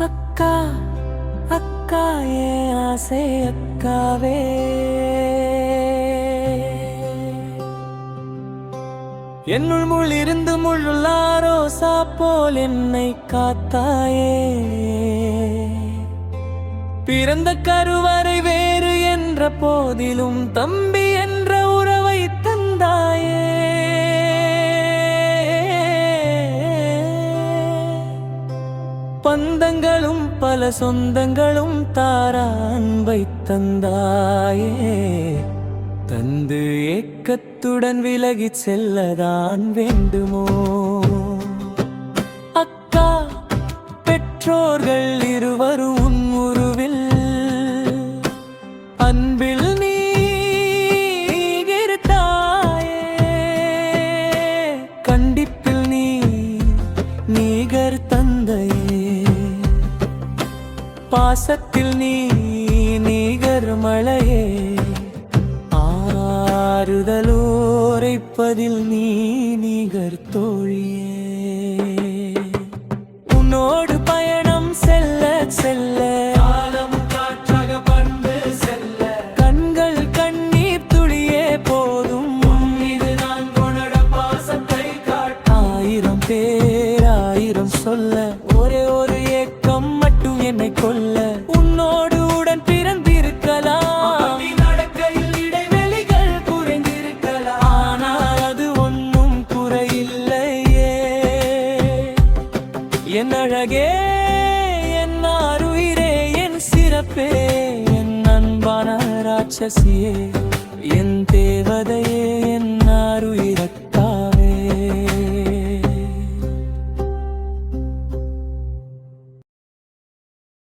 அக்கா அக்கா ஏன் ஆசை அக்காவே, என்னுள் முள் இருந்து முள்ளுள்ளாரோ சாப்போல் என்னை காத்தாயே, பிறந்த கருவறை வேறு என்ற போதிலும் தம்பி என்ற உறவை தந்தாயே, பந்தங்களும் பல சொந்தங்களும் தாரா அன்பை தந்தாயே, தந்து ஏக்கத்துடன் விலகிச் செல்லதான் வேண்டுமோ. அக்கா பெற்றோர்கள் இருவரும் உன் உருவில் அன்பில் நீகிருத்தாயே, கண்டிப்பில் நீகர் தந்தையே, பாசத்தில் நீகர் மழையே, ஆறுதலோரைப்பதில் நீகர் தோழியே. உன்னோடு பயணம் செல்ல செல்ல காலம் காற்றாக பண்டு செல்ல, கண்கள் கண்ணீர் துளியே போதும் இது நான் கொண்ட பாசத்தை காட்ட. ஆயிரம் பேர் ஆயிரம் சொல்ல ஒரே ஒரு ஏக்கம் மட்டும் என்னை கொல்ல, உன்னோடு உடன் பிறந்திருக்கலாம், நடக்கையில் இடைவெளிகள் குறைந்திருக்கலாம், ஆனால் அது ஒன்றும் குறையில்லையே. என் அழகே, என் ஆருயிரே, என் சிறப்பே, என் அன்பான ராட்சசியே, என் தேவதையே, என் ஆருயிரே.